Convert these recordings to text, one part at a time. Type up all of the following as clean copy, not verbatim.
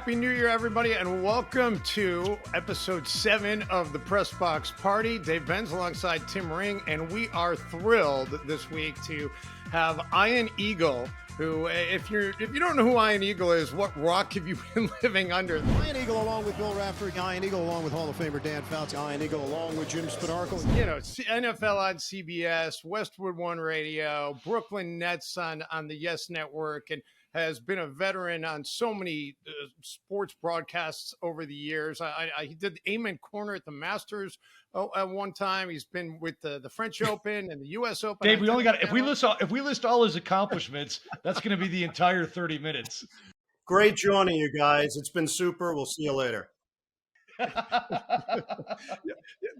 Happy New Year, everybody, and welcome to episode 7 of the PressBox Party. Dave Benz alongside Tim Ring, and we are thrilled this week to have Ian Eagle, who, if you don't know who Ian Eagle is, what rock have you been living under? Ian Eagle along with Bill Raftery, Ian Eagle along with Hall of Famer Dan Fouts, Ian Eagle along with Jim Spadarkel. You know, NFL on CBS, Westwood One Radio, Brooklyn Nets on the Yes Network, and has been a veteran on so many sports broadcasts over the years. He did the Amen Corner at the Masters at one time. He's been with the French Open and the U.S. Open. Dave, we only got if we list all his accomplishments, that's going to be the entire 30 minutes. Great joining you guys. It's been super. We'll see you later.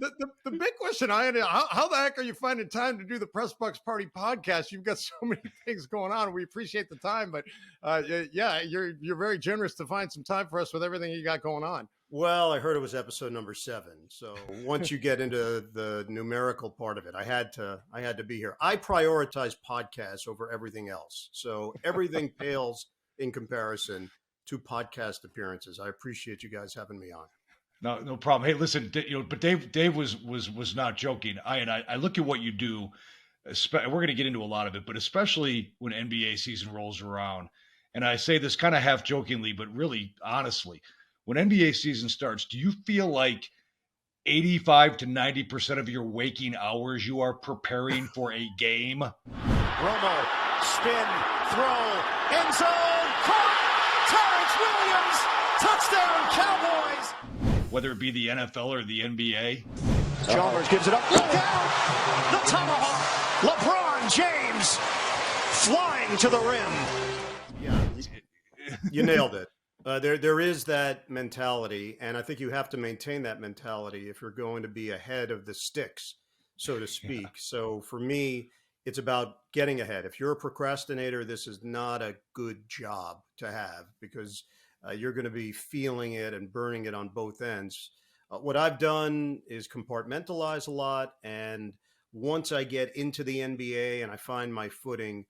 The big question, how the heck are you finding time to do the PressBox Party podcast? You've got so many things going on. We appreciate the time, but you're very generous to find some time for us with everything you got going on. Well, I heard it was episode number 7. So once you get into the numerical part of it, I had to be here. I prioritize podcasts over everything else. So everything pales in comparison to podcast appearances. I appreciate you guys having me on. No problem. Hey, listen, but Dave was not joking. I look at what you do. We're going to get into a lot of it, but especially when NBA season rolls around. And I say this kind of half jokingly, but really honestly, when NBA season starts, do you feel like 85 to 90% of your waking hours you are preparing for a game? Romo, spin, throw, end zone, caught, Terrence Williams, touchdown Cowboys. Whether it be the NFL or the NBA. Chalmers gives it up, look out, the tomahawk, LeBron James, flying to the rim. Yeah, you nailed it. There is that mentality, and I think you have to maintain that mentality if you're going to be ahead of the sticks, so to speak. Yeah. So for me, it's about getting ahead. If you're a procrastinator, this is not a good job to have because you're going to be feeling it and burning it on both ends. What I've done is compartmentalize a lot, and once I get into the NBA and I find my footing,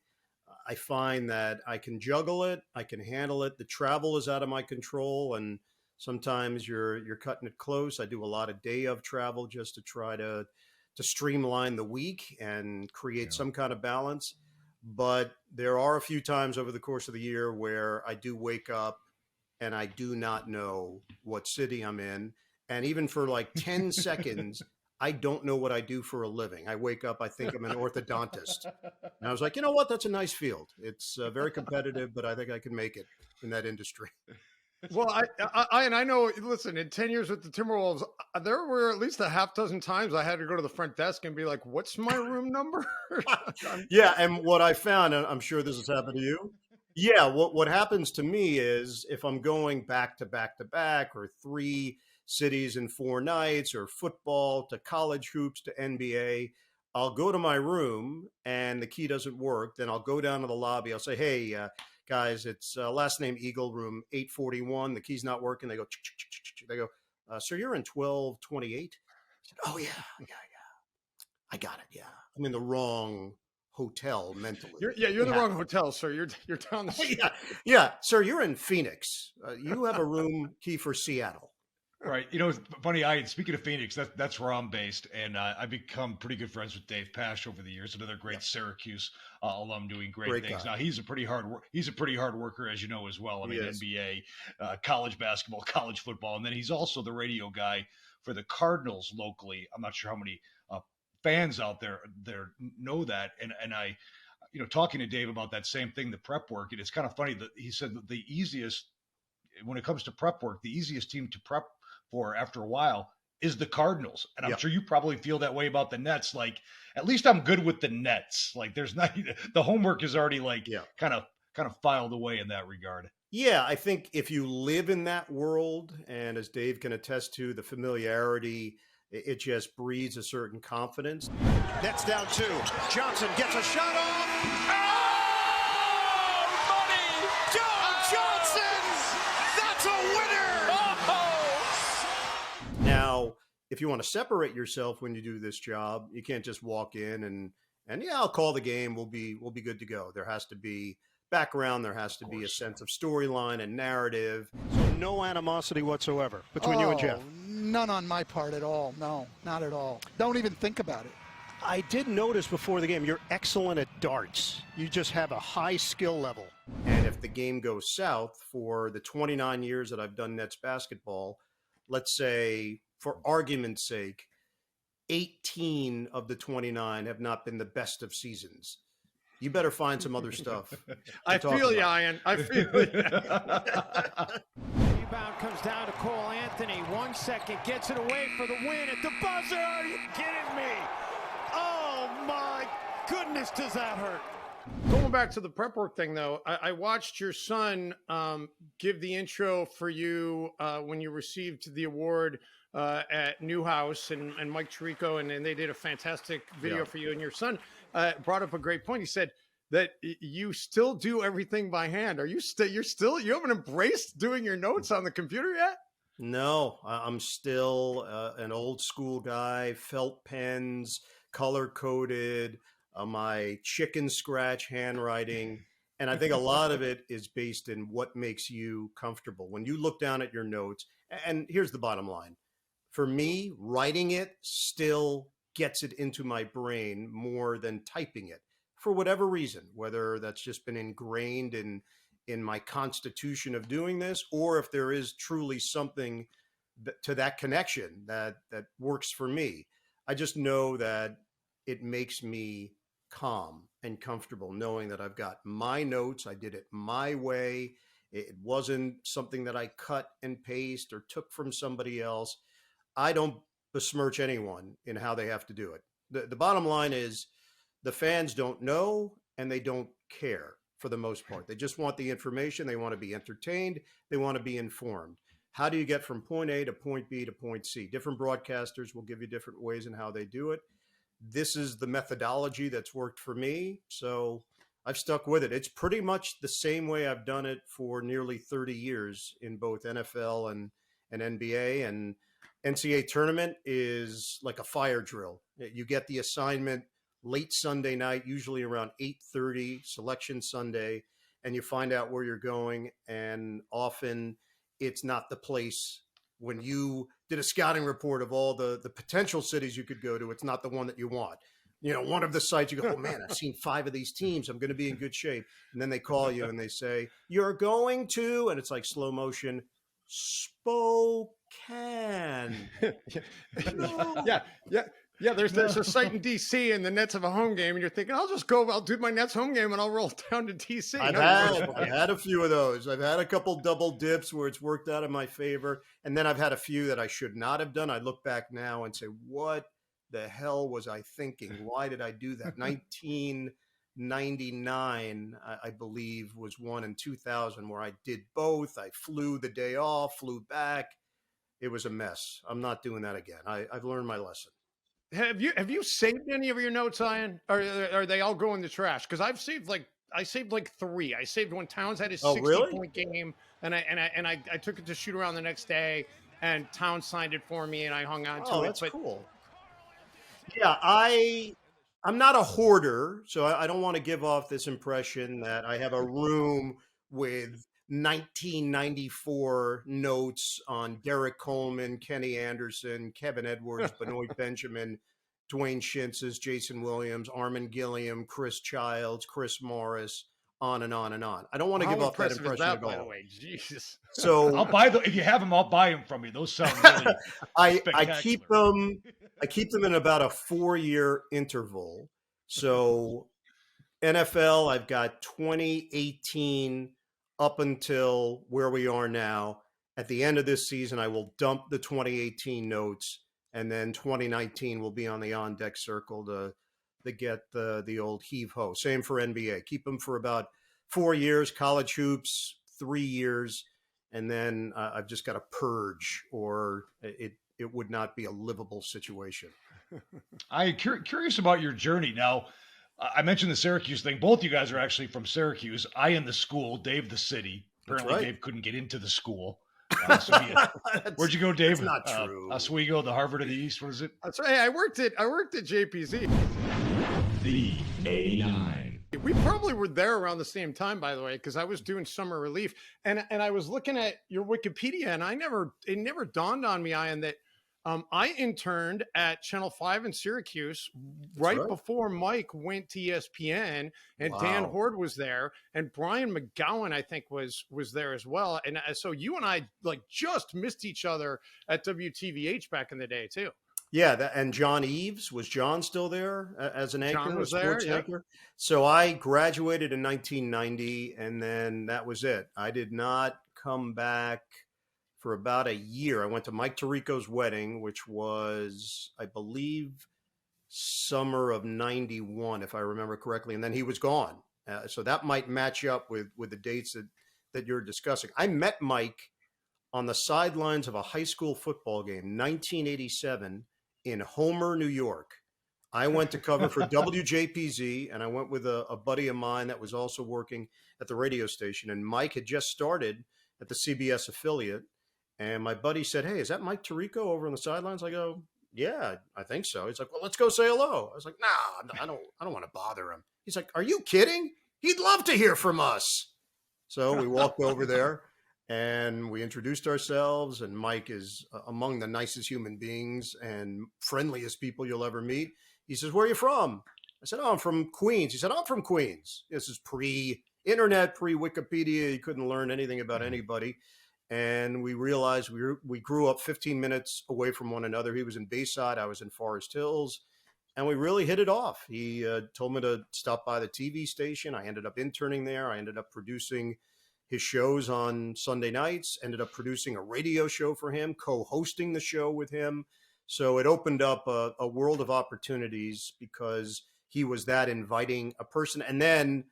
I find that I can juggle it, I can handle it. The travel is out of my control, and sometimes you're cutting it close. I do a lot of day of travel just to try to streamline the week and create some kind of balance. But there are a few times over the course of the year where I do wake up and I do not know what city I'm in. And even for like 10 seconds, I don't know what I do for a living. I wake up, I think I'm an orthodontist. And I was like, you know what? That's a nice field. It's very competitive, but I think I can make it in that industry. Well, I know, listen, in 10 years with the Timberwolves, there were at least a half dozen times I had to go to the front desk and be like, what's my room number? Yeah. And what I found, and I'm sure this has happened to you. Yeah. What happens to me is if I'm going back to back to back or 3 cities in 4 nights or football to college hoops to NBA, I'll go to my room and the key doesn't work. Then I'll go down to the lobby. I'll say, hey, guys, it's last name Eagle, room 841. The key's not working. They go, they go, sir, you're in 1228. I said, oh, yeah. I got it. Yeah. I'm in the wrong hotel mentally. You're in the wrong hotel, sir. You're down the street. Yeah. Sir, you're in Phoenix. You have a room key for Seattle. Right. It's funny. Speaking of Phoenix, that's where I'm based. And I've become pretty good friends with Dave Pasch over the years, another great Syracuse alum doing great things. Guy. Now he's a pretty hard worker, as you know, as well. I mean, NBA, college basketball, college football. And then he's also the radio guy for the Cardinals locally. I'm not sure how many fans out there know that. And I, talking to Dave about that same thing, the prep work, and it's kind of funny that he said that the easiest, when it comes to prep work, the easiest team to prep for after a while is the Cardinals. And I'm sure you probably feel that way about the Nets. Like, at least I'm good with the Nets. Like there's not, the homework is already kind of filed away in that regard. Yeah. I think if you live in that world, and as Dave can attest to, the familiarity, it just breeds a certain confidence. Nets down 2. Johnson gets a shot off. Now, if you want to separate yourself when you do this job, you can't just walk in and I'll call the game. We'll be good to go. There has to be background. There has to be a sense of storyline and narrative. So no animosity whatsoever between you and Jeff? None on my part at all. No, not at all. Don't even think about it. I did notice before the game, you're excellent at darts. You just have a high skill level. And if the game goes south for the 29 years that I've done Nets basketball, let's say, for argument's sake, 18 of the 29 have not been the best of seasons. You better find some other stuff. I feel you, Ian. I feel you. Rebound comes down to Cole Anthony. 1 second, gets it away for the win at the buzzer. Are you kidding me? Oh, my goodness, does that hurt. Going back to the prep work thing, though, I watched your son give the intro for you when you received the award at Newhouse and Mike Tirico, and they did a fantastic video for you. And your son brought up a great point. He said that you still do everything by hand. You haven't embraced doing your notes on the computer yet? No, I'm still an old school guy, felt pens, color coded, my chicken scratch handwriting. And I think a lot of it is based in what makes you comfortable. When you look down at your notes, and here's the bottom line. For me, writing it still gets it into my brain more than typing it for whatever reason, whether that's just been ingrained in my constitution of doing this, or if there is truly something to that connection that works for me. I just know that it makes me calm and comfortable knowing that I've got my notes. I did it my way. It wasn't something that I cut and paste or took from somebody else. I don't besmirch anyone in how they have to do it. The bottom line is the fans don't know and they don't care for the most part. They just want the information. They want to be entertained. They want to be informed. How do you get from point A to point B to point C? Different broadcasters will give you different ways in how they do it. This is the methodology that's worked for me, so I've stuck with it. It's pretty much the same way I've done it for nearly 30 years in both NFL and NBA. And NCAA tournament is like a fire drill. You get the assignment late Sunday night, usually around 8:30, selection Sunday, and you find out where you're going. And often it's not the place. When you did a scouting report of all the potential cities you could go to, it's not the one that you want. You know, one of the sites you go, oh man, I've seen 5 of these teams. I'm going to be in good shape. And then they call you and they say, you're going to, and it's like slow motion, Spokane. No. Yeah, there's a site in D.C. and the Nets have a home game, and you're thinking, I'll do my Nets home game, and I'll roll down to D.C. I've had a few of those. I've had a couple double dips where it's worked out in my favor, and then I've had a few that I should not have done. I look back now and say, what the hell was I thinking? Why did I do that? 1999, I believe, was one, in 2000 where I did both. I flew the day off, flew back. It was a mess. I'm not doing that again. I've learned my lesson. Have you saved any of your notes, Ian? Or are they all going in the trash? Because I saved like 3. I saved when Towns had his 60-point game, and I took it to shoot around the next day, and Towns signed it for me, and I hung on to it. Oh, that's cool. Yeah, I'm not a hoarder, so I don't want to give off this impression that I have a room with 1994 notes on Derek Coleman, Kenny Anderson, Kevin Edwards, Benoit Benjamin, Dwayne Shintzes, Jason Williams, Armin Gilliam, Chris Childs, Chris Morris, on and on and on. I don't want to give off that impression at all. By the way, Jesus. So I'll buy if you have them, I'll buy them from you. Those sound really I keep them in about a 4-year interval. So NFL, I've got 2018 up until where we are now. At the end of this season, I will dump the 2018 notes, and then 2019 will be on the on-deck circle to get the old heave-ho. Same for NBA. Keep them for about 4 years, college hoops, 3 years, and then I've just got to purge, or it would not be a livable situation. I'm curious about your journey now. I mentioned the Syracuse thing. Both you guys are actually from Syracuse. I in the school, Dave the city. Apparently, right. Dave couldn't get into the school. Where'd you go, Dave? That's not true. Oswego, the Harvard of the East. What is it? That's right. I worked at JPZ. The A9. We probably were there around the same time, by the way, because I was doing summer relief, and I was looking at your Wikipedia, and it never dawned on me, Ian, that I interned at Channel 5 in Syracuse right before Mike went to ESPN, and Dan Horde was there, and Brian McGowan, I think, was there as well. And so you and I like just missed each other at WTVH back in the day too. Yeah, and John Eves, was John still there as an anchor? John was there, anchor? So I graduated in 1990, and then that was it. I did not come back for about a year. I went to Mike Tirico's wedding, which was, I believe, summer of 91, if I remember correctly, and then he was gone. So that might match up with the dates that you're discussing. I met Mike on the sidelines of a high school football game, 1987, in Homer, New York. I went to cover for WJPZ, and I went with a buddy of mine that was also working at the radio station. And Mike had just started at the CBS affiliate. And my buddy said, "Hey, is that Mike Tirico over on the sidelines?" I go, "Yeah, I think so." He's like, "Well, let's go say hello." I was like, "Nah, I don't want to bother him." He's like, "Are you kidding? He'd love to hear from us." So we walked over there and we introduced ourselves. And Mike is among the nicest human beings and friendliest people you'll ever meet. He says, "Where are you from?" I said, "Oh, I'm from Queens." He said, "I'm from Queens." This is pre-internet, pre-Wikipedia. You couldn't learn anything about anybody. And we realized we grew up 15 minutes away from one another. He was in Bayside, I was in Forest Hills, and we really hit it off. He told me to stop by the TV station. I ended up interning there. I ended up producing his shows on Sunday nights, ended up producing a radio show for him, co-hosting the show with him. So it opened up a world of opportunities because he was that inviting a person. And then,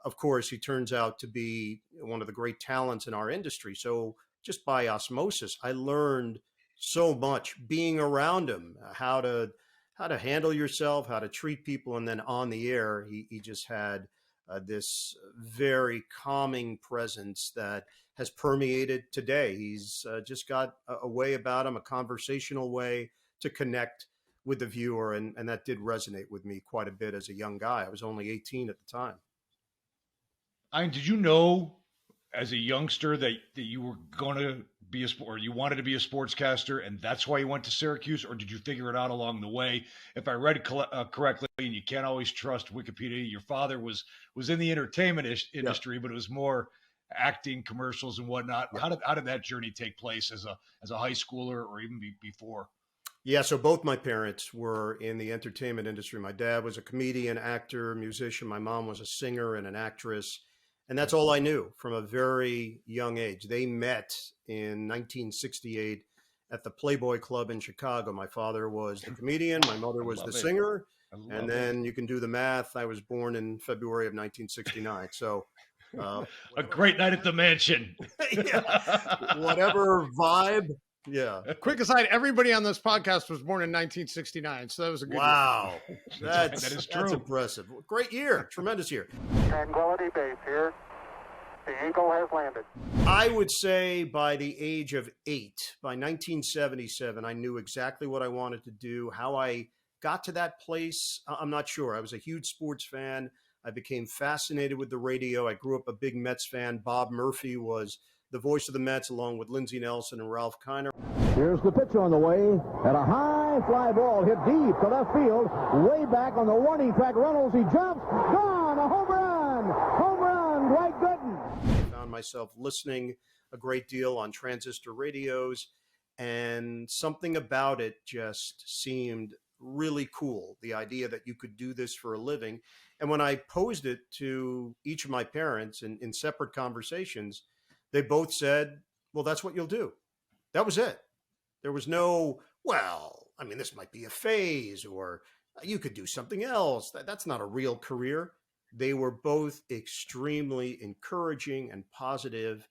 of course, he turns out to be one of the great talents in our industry. So just by osmosis, I learned so much being around him, how to handle yourself, how to treat people. And then on the air, he just had this very calming presence that has permeated today. He's just got a way about him, a conversational way to connect with the viewer. And that did resonate with me quite a bit as a young guy. I was only 18 at the time. Did you know as a youngster that you were going to be or you wanted to be a sportscaster, and that's why you went to Syracuse, or did you figure it out along the way? If I read correctly, and you can't always trust Wikipedia, your father was in the entertainment industry, but it was more acting, commercials, and whatnot. Yeah. How did that journey take place as a high schooler, or even before? Yeah, so both my parents were in the entertainment industry. My dad was a comedian, actor, musician. My mom was a singer and an actress. And that's all I knew from a very young age. They met in 1968 at the Playboy Club in Chicago. My father was the comedian. My mother was the singer. And then you can do the math. I was born in February of 1969. So a great night at the mansion. Yeah, whatever vibe. Yeah. Quick aside, everybody on this podcast was born in 1969, so that was a good year. That is true. That's impressive. Great year. Tremendous year. Tranquility Base here. The Eagle has landed. I would say by the age of 8, by 1977, I knew exactly what I wanted to do. How I got to that place, I'm not sure. I was a huge sports fan. I became fascinated with the radio. I grew up a big Mets fan. Bob Murphy was the voice of the Mets, along with Lindsey Nelson and Ralph Kiner. Here's the pitch on the way, and a high fly ball hit deep to left field, way back on the warning track. Reynolds, he jumps, gone, a home run, Dwight Gooden. I found myself listening a great deal on transistor radios, and something about it just seemed really cool, the idea that you could do this for a living. And when I posed it to each of my parents in separate conversations, they both said, "Well, that's what you'll do." That was it. There was no, "Well, I mean, this might be a phase," or "You could do something else. That's not a real career." They were both extremely encouraging and positive.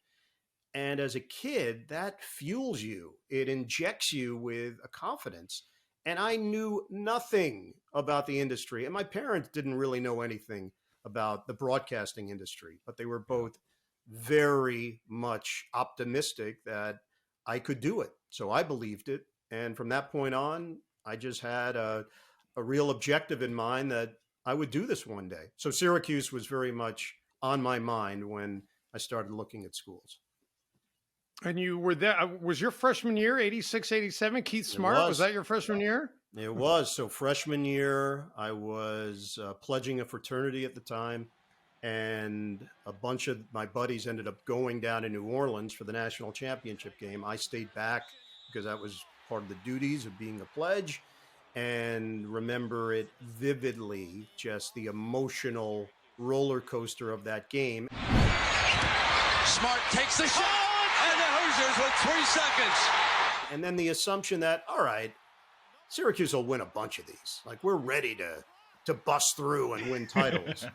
And as a kid, that fuels you. It injects you with a confidence. And I knew nothing about the industry. And my parents didn't really know anything about the broadcasting industry, but they were both very much optimistic that I could do it. So I believed it. And from that point on, I just had a real objective in mind that I would do this one day. So Syracuse was very much on my mind when I started looking at schools. And you were there. Was your freshman year, 86, 87, Keith Smart? Was that your freshman year? It was. So freshman year, I was pledging a fraternity at the time. And a bunch of my buddies ended up going down to New Orleans for the national championship game. I stayed back because that was part of the duties of being a pledge, and remember it vividly, just the emotional roller coaster of that game. Smart takes the shot, and the Hoosiers with 3 seconds. And then the assumption that, all right, Syracuse will win a bunch of these. Like, we're ready to bust through and win titles.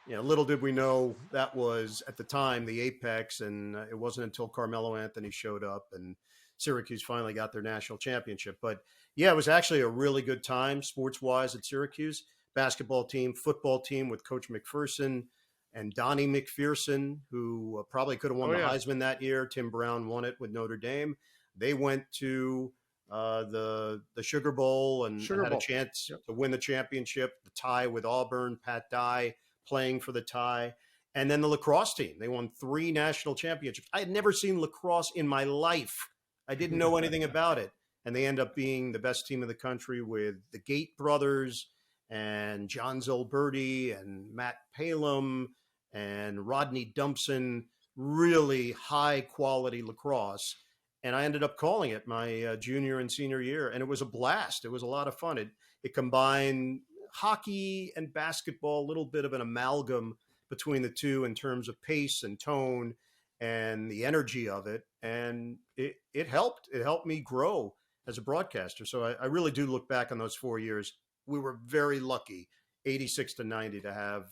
Little did we know that was, at the time, the apex, and it wasn't until Carmelo Anthony showed up and Syracuse finally got their national championship. But, yeah, it was actually a really good time sports-wise at Syracuse. Basketball team, football team with Coach McPherson and Donnie McPherson, who probably could have won the Heisman that year. Tim Brown won it with Notre Dame. They went to the Sugar Bowl and had a chance to win the championship. The tie with Auburn, Pat Dye playing for the tie. And then the lacrosse team. They won 3 national championships. I had never seen lacrosse in my life. I didn't know anything about it. And they end up being the best team in the country with the Gate brothers and John Zolberti and Matt Palum and Rodney Dumpson. Really high quality lacrosse. And I ended up calling it my junior and senior year. And it was a blast. It was a lot of fun. It combined hockey and basketball, a little bit of an amalgam between the two in terms of pace and tone and the energy of it. And it helped. It helped me grow as a broadcaster. So I really do look back on those 4 years. We were very lucky, 86 to 90, to have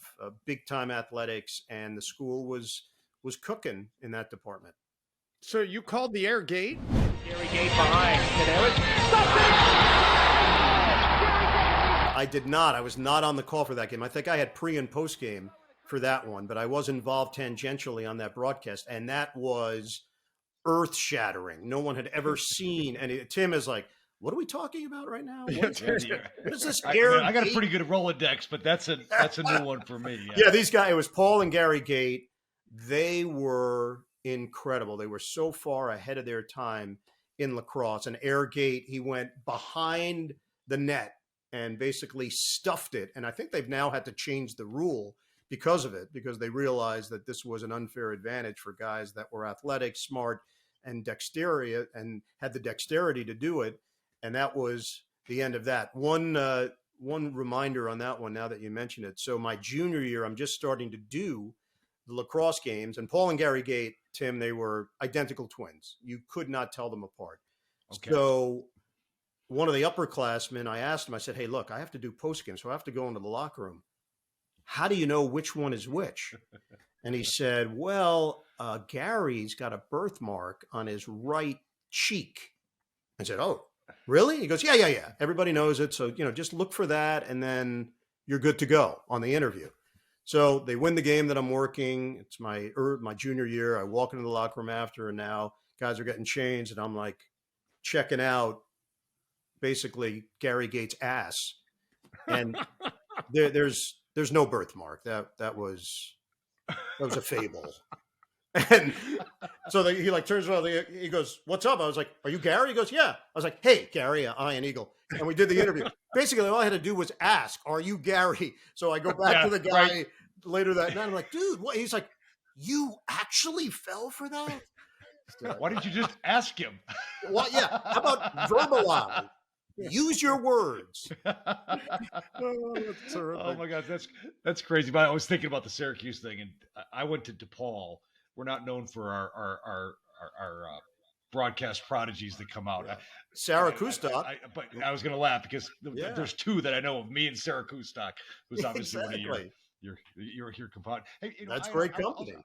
big time athletics, and the school was cooking in that department. So you called the air gate? Gary Gate behind. I did not. I was not on the call for that game. I think I had pre and post game for that one, but I was involved tangentially on that broadcast, and that was earth shattering. No one had ever seen. And Tim is like, "What are we talking about right now? What is this air?" I got a pretty good Rolodex, but that's a new one for me. Yeah, these guys. It was Paul and Gary Gate. They were incredible. They were so far ahead of their time in lacrosse. And Air Gate, he went behind the net and basically stuffed it. And I think they've now had to change the rule because of it, because they realized that this was an unfair advantage for guys that were athletic, smart, and dexterity, and had the dexterity to do it. And that was the end of that. One reminder on that one, now that you mention it. So my junior year, I'm just starting to do the lacrosse games, and Paul and Gary Gate, Tim, they were identical twins. You could not tell them apart. Okay. So one of the upperclassmen, I asked him, I said, "Hey, look, I have to do post game, so I have to go into the locker room. How do you know which one is which?" And he said, "Well, Gary's got a birthmark on his right cheek." I said, "Oh, really?" He goes, yeah. Everybody knows it. So, just look for that, and then you're good to go on the interview. So they win the game that I'm working. It's my junior year. I walk into the locker room after, and now guys are getting changed, and I'm like checking out basically Gary Gates' ass. And there's no birthmark. That was a fable. And so he turns around, he goes, "What's up?" I was like, "Are you Gary?" He goes, "Yeah." I was like, "Hey, Gary, Iron Eagle." And we did the interview. Basically, all I had to do was ask, "Are you Gary?" So I go back to the guy later that night. I'm like, "Dude, what?" He's like, "You actually fell for that?" Why didn't you just ask him? Well, yeah. How about verbalize? Use your words. Oh, that's terrific. Oh my God, that's crazy. But I was thinking about the Syracuse thing, and I went to DePaul. We're not known for our broadcast prodigies that come out. Yeah. Sarah Kustok. But I was going to laugh because there's two that I know of, me and Sarah Kustok, who's obviously one of your compadre. Hey, that's great company.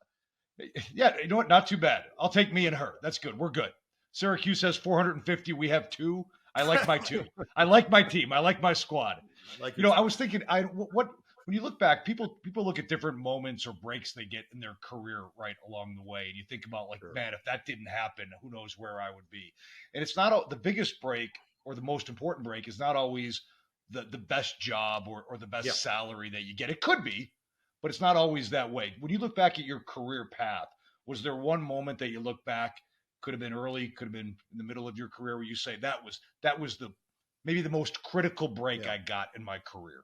Yeah, you know what? Not too bad. I'll take me and her. That's good. We're good. Syracuse has 450. We have 2. I like my 2. I like my team. I like my squad. I was thinking, when you look back, people look at different moments or breaks they get in their career right along the way, and you think about man, if that didn't happen, who knows where I would be. And it's not the biggest break or the most important break is not always the best job or the best salary that you get. It could be, but it's not always that way. When you look back at your career path, was there one moment that you look back, could have been early, could have been in the middle of your career, where you say that was maybe the most critical break I got in my career?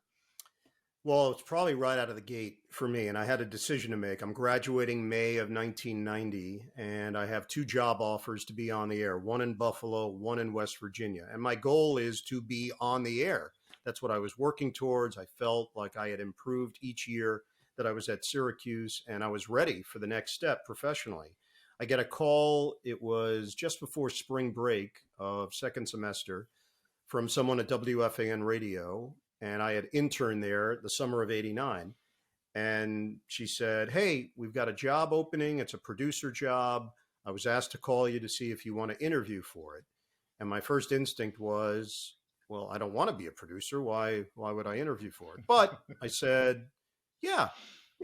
Well, it's probably right out of the gate for me, and I had a decision to make. I'm graduating May of 1990, and I have 2 job offers to be on the air, one in Buffalo, one in West Virginia. And my goal is to be on the air. That's what I was working towards. I felt like I had improved each year that I was at Syracuse, and I was ready for the next step professionally. I get a call, it was just before spring break of second semester, from someone at WFAN Radio, and I had interned there the summer of '89. And she said, "Hey, we've got a job opening. It's a producer job. I was asked to call you to see if you want to interview for it." And my first instinct was, well, I don't want to be a producer. Why would I interview for it? But I said, yeah,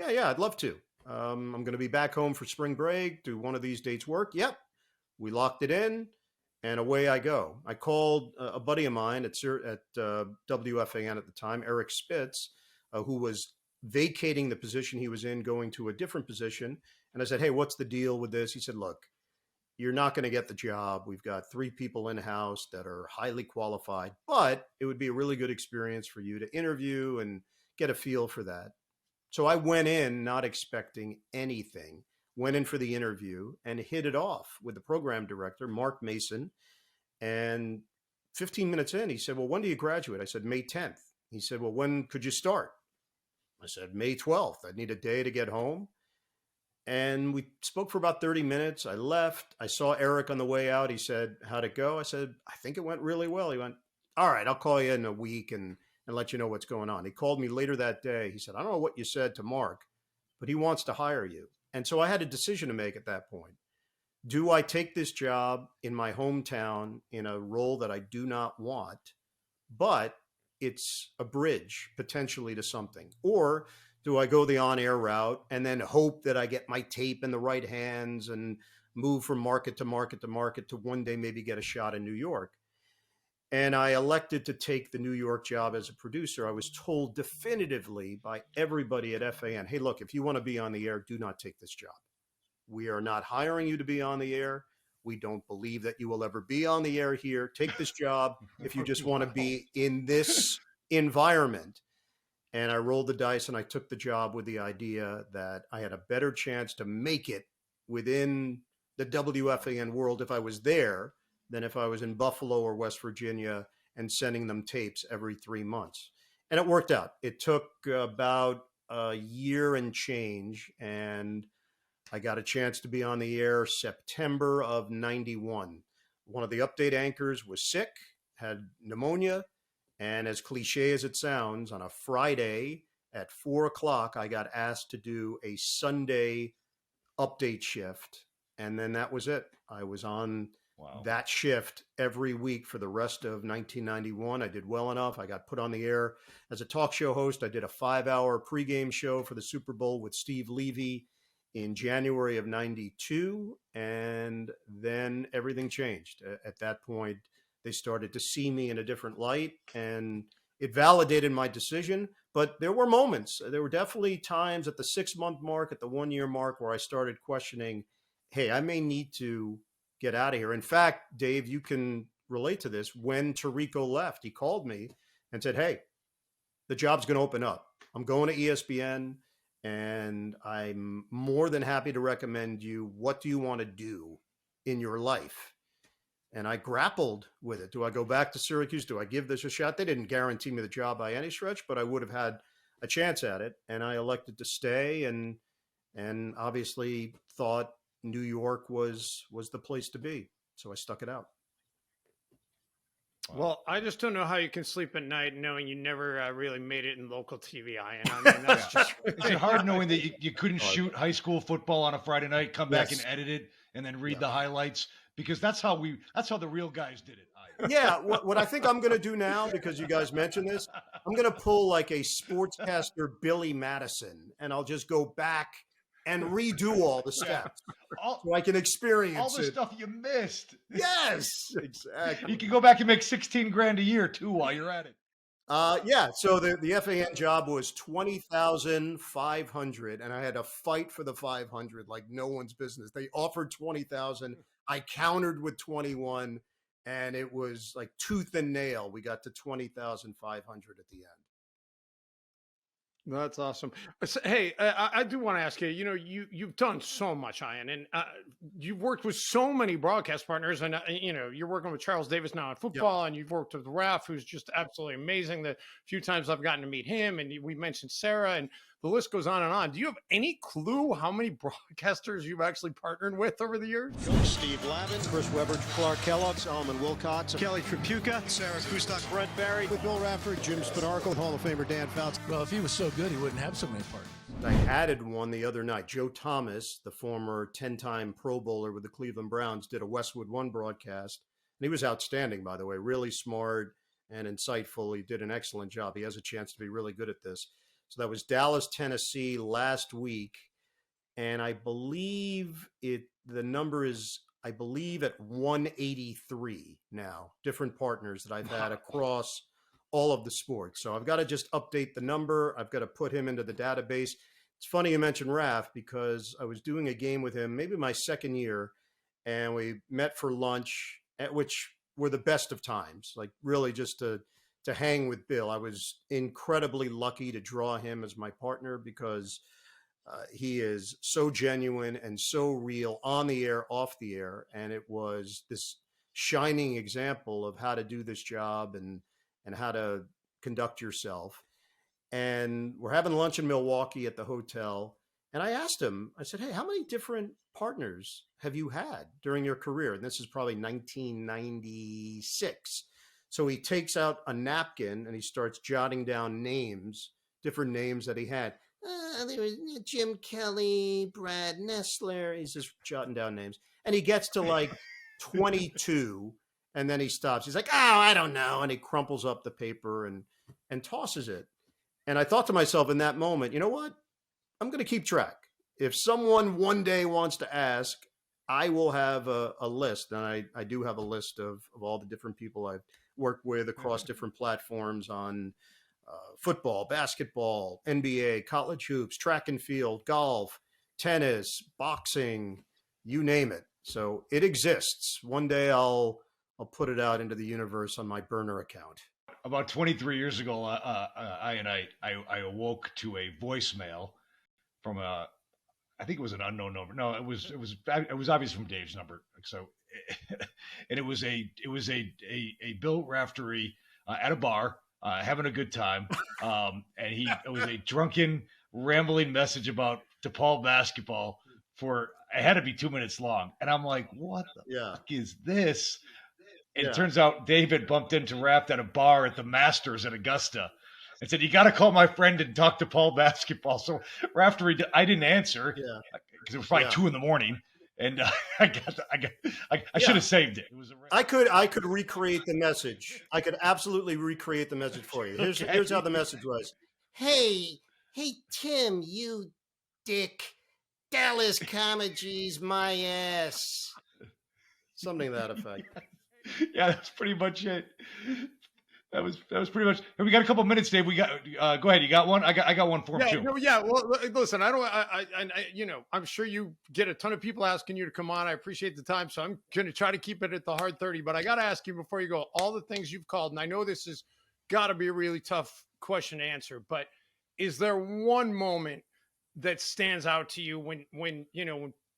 I'd love to. I'm going to be back home for spring break. Do one of these dates work? Yep. We locked it in, and away I go. I called a buddy of mine at WFAN at the time, Eric Spitz, who was vacating the position he was in, going to a different position. And I said, "Hey, what's the deal with this?" He said, "Look, you're not going to get the job. We've got 3 people in-house that are highly qualified, but it would be a really good experience for you to interview and get a feel for that." So I went in not expecting anything, went in for the interview and hit it off with the program director, Mark Mason. And 15 minutes in, he said, "Well, when do you graduate?" I said, "May 10th. He said, "Well, when could you start?" I said, "May 12th. I'd need a day to get home." And we spoke for about 30 minutes. I left. I saw Eric on the way out. He said, "How'd it go?" I said, "I think it went really well." He went, "All right, I'll call you in a week and let you know what's going on." He called me later that day. He said, "I don't know what you said to Mark, but he wants to hire you." And so I had a decision to make at that point. Do I take this job in my hometown in a role that I do not want, but it's a bridge potentially to something? Or do I go the on-air route and then hope that I get my tape in the right hands and move from market to market to market to one day maybe get a shot in New York? And I elected to take the New York job as a producer. I was told definitively by everybody at FAN, "Hey, look, if you want to be on the air, do not take this job. We are not hiring you to be on the air. We don't believe that you will ever be on the air here. Take this job if you just want to be in this environment." And I rolled the dice and I took the job with the idea that I had a better chance to make it within the WFAN world if I was there than if I was in Buffalo or West Virginia and sending them tapes every 3 months. And it worked out. It took about a year and change, and I got a chance to be on the air September of '91. One of the update anchors was sick, had pneumonia, and as cliche as it sounds, on a Friday at 4:00, I got asked to do a Sunday update shift. And then that was it. I was on that shift every week for the rest of 1991. I did well enough. I got put on the air as a talk show host. I did a 5-hour pregame show for the Super Bowl with Steve Levy in January of '92. And then everything changed. At that point, they started to see me in a different light, and it validated my decision. But there were moments, there were definitely times at the 6-month mark, at the 1-year mark, where I started questioning, hey, I may need to get out of here. In fact, Dave, you can relate to this. When Tirico left, he called me and said, "Hey, the job's going to open up. I'm going to ESPN, and I'm more than happy to recommend you. What do you want to do in your life?" And I grappled with it. Do I go back to Syracuse? Do I give this a shot? They didn't guarantee me the job by any stretch, but I would have had a chance at it. And I elected to stay, and obviously thought New York was the place to be. So I stuck it out. Well, I just don't know how you can sleep at night knowing you never really made it in local TV. And I mean, that's just Is it hard knowing that you couldn't shoot high school football on a Friday night, come back and edit it, and then read the highlights? Because that's how the real guys did it. Yeah, what I think I'm going to do now, because you guys mentioned this, I'm going to pull like a sportscaster Billy Madison, and I'll just go back and redo all the steps so I can experience all the stuff you missed. Yes, exactly. You can go back and make $16,000 a year too while you're at it. Yeah. So the FAN job was 20,500, and I had to fight for the 500 like no one's business. They offered 20,000. I countered with 21, and it was like tooth and nail. We got to 20,500 at the end. That's awesome. So, hey, I do want to ask you. You've done so much, Ian, and you've worked with so many broadcast partners, and you're working with Charles Davis now in football, and you've worked with Raf, who's just absolutely amazing. The few times I've gotten to meet him, and we mentioned Sarah, and the list goes on and on. Do you have any clue how many broadcasters you've actually partnered with over the years? Steve Lavin, Chris Webber, Clark Kellogg, Solomon Wilcots, Kelly Tripucka, Sarah Kustok, Brett Barry, with Bill Rafter, Jim Spanarkel, Hall of Famer Dan Fouts. Well, if he was so good, he wouldn't have so many partners. I added one the other night. Joe Thomas, the former 10-time Pro Bowler with the Cleveland Browns, did a Westwood One broadcast. And he was outstanding, by the way, really smart and insightful. He did an excellent job. He has a chance to be really good at this. So that was Dallas, Tennessee last week. And I believe the number is, I believe, at 183 now, different partners that I've had across all of the sports. So I've got to just update the number. I've got to put him into the database. It's funny you mentioned Raf, because I was doing a game with him, maybe my second year, and we met for lunch, at which were the best of times, like really just to hang with Bill. I was incredibly lucky to draw him as my partner because he is so genuine and so real on the air, off the air. And it was this shining example of how to do this job and how to conduct yourself. And we're having lunch in Milwaukee at the hotel. And I asked him, I said, hey, how many different partners have you had during your career? And this is probably 1996. So he takes out a napkin and he starts jotting down names, different names that he had. There was Jim Kelly, Brad Nessler. He's just jotting down names. And he gets to like 22, and then he stops. He's like, oh, I don't know. And he crumples up the paper and tosses it. And I thought to myself in that moment, you know what? I'm going to keep track. If someone one day wants to ask, I will have a list. And I do have a list of all the different people I've worked with across different platforms on football, basketball, NBA, college hoops, track and field, golf, tennis, boxing, you name it. So it exists. One day I'll put it out into the universe on my burner account. About 23 years ago, I awoke to a voicemail from I think it was an unknown number. No, it was obvious from Dave's number. So, and it was a Bill Raftery at a bar, having a good time. And it was a drunken, rambling message about DePaul basketball it had to be 2 minutes long. And I'm like, what the fuck is this? And it turns out David bumped into Raft at a bar at the Masters in Augusta and said, you got to call my friend and talk to Paul basketball. So Raftery, I didn't answer because it was probably 2 a.m. And I should have saved it. It was I could recreate the message. I could absolutely recreate the message for you. Here's how the message was. Hey, Tim, you dick. Dallas Comegy's my ass. Something to that effect. Yeah, that's pretty much it. That was pretty much. We got a couple minutes, Dave. We got. Go ahead. You got one. I got one for him too. No, yeah. Well, listen. I'm sure you get a ton of people asking you to come on. I appreciate the time, so I'm going to try to keep it at the hard 30. But I got to ask you before you go. All the things you've called, and I know this has got to be a really tough question to answer. But is there one moment that stands out to you when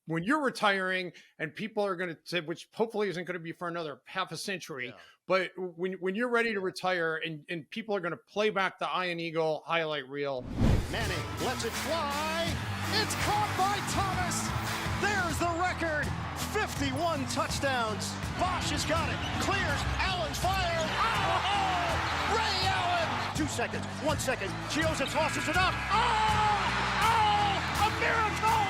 you're retiring and people are going to say, which hopefully isn't going to be for another half a century, but when you're ready to retire and people are going to play back the Iron Eagle highlight reel. Manning lets it fly. It's caught by Thomas. There's the record. 51 touchdowns. Bosch has got it. Clears. Allen's fired. Oh! Ray Allen. 2 seconds. 1 second. Chioza tosses it up. Oh! A miracle.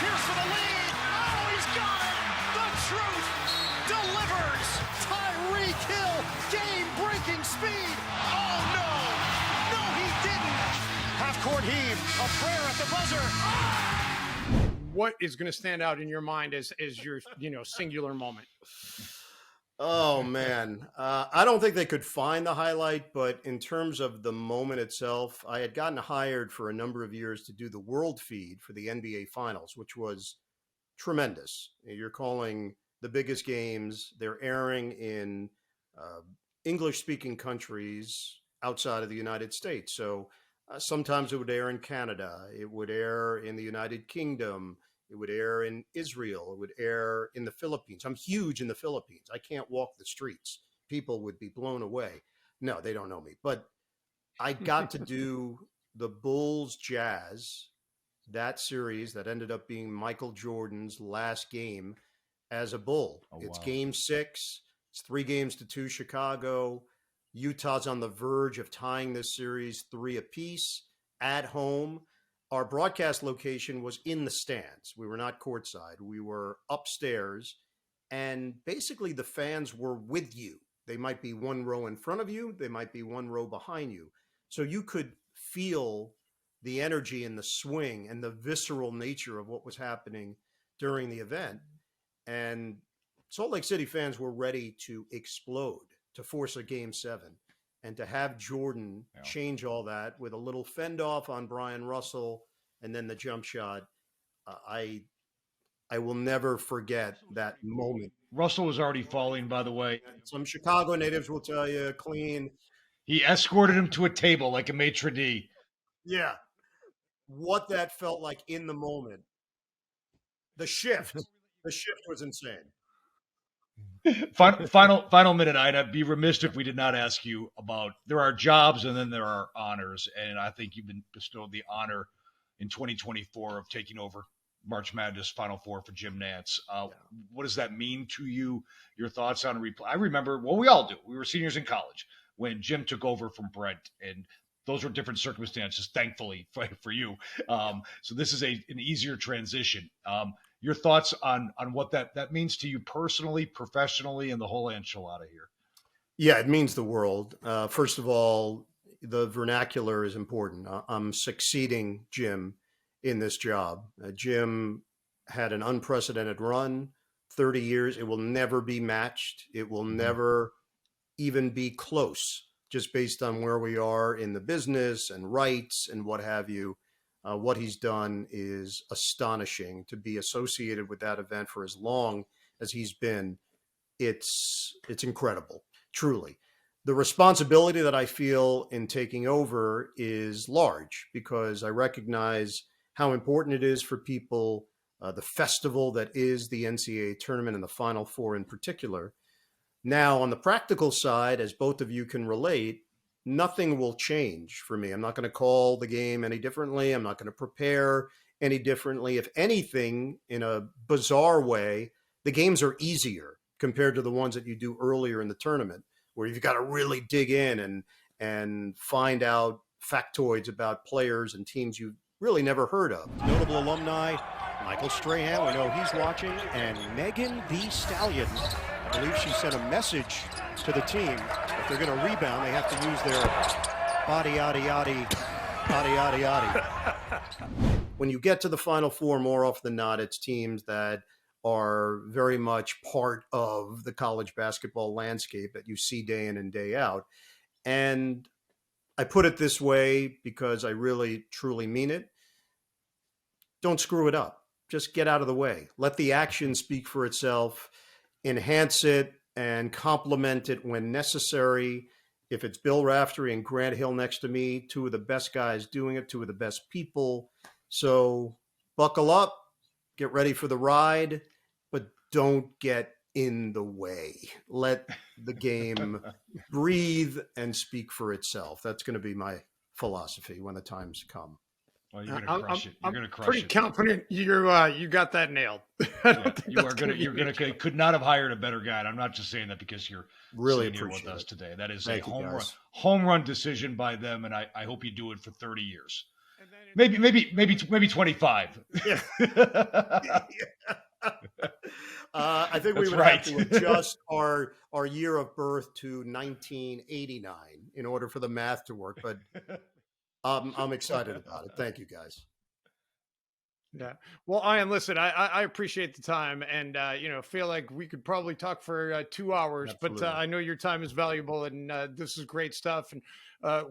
Here's for the lead. Oh, he's got it. The truth delivers. Tyreek Hill, game-breaking speed. Oh, no. No, he didn't. Half-court heave. A prayer at the buzzer. What is going to stand out in your mind as your singular moment? Oh man, I don't think they could find the highlight, but in terms of the moment itself, I had gotten hired for a number of years to do the world feed for the NBA Finals, which was tremendous. You're calling the biggest games; they're airing in English-speaking countries outside of the United States. So sometimes it would air in Canada, it would air in the United Kingdom. It would air in Israel. It would air in the Philippines. I'm huge in the Philippines. I can't walk the streets. People would be blown away. No, they don't know me. But I got to do the Bulls Jazz, that series that ended up being Michael Jordan's last game as a Bull. It's game 6. It's 3-2 Chicago. Utah's on the verge of tying this series 3 apiece at home. Our broadcast location was in the stands. We were not courtside. We were upstairs, and basically the fans were with you. They might be one row in front of you. They might be one row behind you. So you could feel the energy and the swing and the visceral nature of what was happening during the event. And Salt Lake City fans were ready to explode, to force a game 7. And to have Jordan change all that with a little fend off on Brian Russell and then the jump shot, I will never forget that moment. Russell was already falling, by the way. Some Chicago natives will tell you, clean. He escorted him to a table like a maitre d'. Yeah. What that felt like in the moment. The shift was insane. Final minute, I'd be remiss if we did not ask you about, there are jobs and then there are honors, and I think you've been bestowed the honor in 2024 of taking over March Madness Final Four for Jim Nantz. What does that mean to you? Your thoughts on replay? I remember, well, we all do. We were seniors in college when Jim took over from Brent, and those were different circumstances, thankfully, for you. So this is an easier transition. Your thoughts on what that means to you personally, professionally, and the whole enchilada here? Yeah, it means the world. First of all, the vernacular is important. I'm succeeding Jim in this job. Jim had an unprecedented run, 30 years. It will never be matched. It will never even be close, just based on where we are in the business and rights and what have you. What he's done is astonishing. To be associated with that event for as long as he's been, it's incredible, truly. The responsibility that I feel in taking over is large because I recognize how important it is for people, the festival that is the NCAA tournament and the Final Four in particular. Now, on the practical side, as both of you can relate, nothing will change for me. I'm not going to call the game any differently. I'm not going to prepare any differently. If anything, in a bizarre way, the games are easier compared to the ones that you do earlier in the tournament, where you've got to really dig in and find out factoids about players and teams you've really never heard of. Notable alumni, Michael Strahan, we know he's watching, and Megan the Stallion. I believe she sent a message to the team. If they're going to rebound, they have to use their body, yaddy, yaddy, body, yaddy, yaddy. When you get to the Final Four, more often than not, it's teams that are very much part of the college basketball landscape that you see day in and day out. And I put it this way because I really, truly mean it. Don't screw it up. Just get out of the way. Let the action speak for itself. Enhance it and complement it when necessary. If it's Bill Raftery and Grant Hill next to me, 2 of the best guys doing it, 2 of the best people. So buckle up, get ready for the ride, but don't get in the way. Let the game breathe and speak for itself. That's going to be my philosophy when the times come. Well, you're going to crush it. You're going to crush pretty it. confident you got that nailed. You're going to could not have hired a better guy. And I'm not just saying that because you're really sitting here with us today. That is a home run decision by them, and I hope you do it for 30 years. Maybe 25. Yeah. I think we would have to adjust our year of birth to 1989 in order for the math to work. But I'm excited about it. Thank you, guys. Yeah. Well, Ian, listen, I appreciate the time, and feel like we could probably talk for 2 hours, Absolutely. but I know your time is valuable, and this is great stuff. And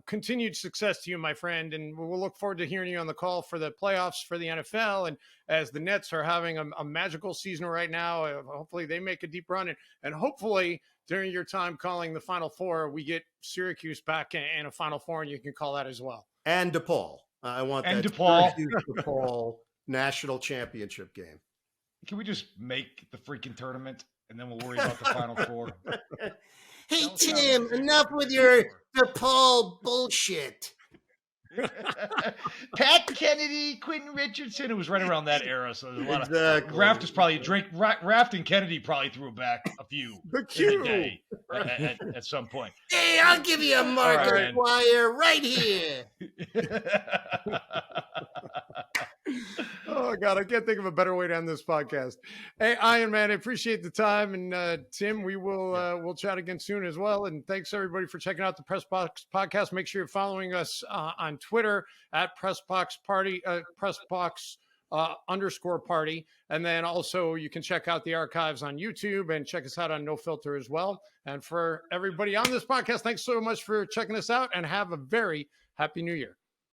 continued success to you, my friend. And we'll look forward to hearing you on the call for the playoffs for the NFL. And as the Nets are having a magical season right now, hopefully they make a deep run, and hopefully during your time calling the Final Four, we get Syracuse back in a Final Four, and you can call that as well. And DePaul. I want and that DePaul. DePaul national championship game. Can we just make the freaking tournament and then we'll worry about the Final Four? Hey, Tim, enough with your DePaul bullshit. Pat Kennedy, Quentin Richardson. It was right around that era, so there's a lot Exactly. of Raft is probably Raft and Kennedy probably threw back a few in the day at some point. Hey, I'll give you a marker wire right here. Oh God, I can't think of a better way to end this podcast. Hey, Ian, man, I appreciate the time, and Tim, we will we'll chat again soon as well. And thanks everybody for checking out the PressBox podcast. Make sure you're following us on Twitter at PressBox Party, PressBox _ party, and then also you can check out the archives on YouTube and check us out on No Filter as well. And for everybody on this podcast, thanks so much for checking us out, and have a very happy New Year.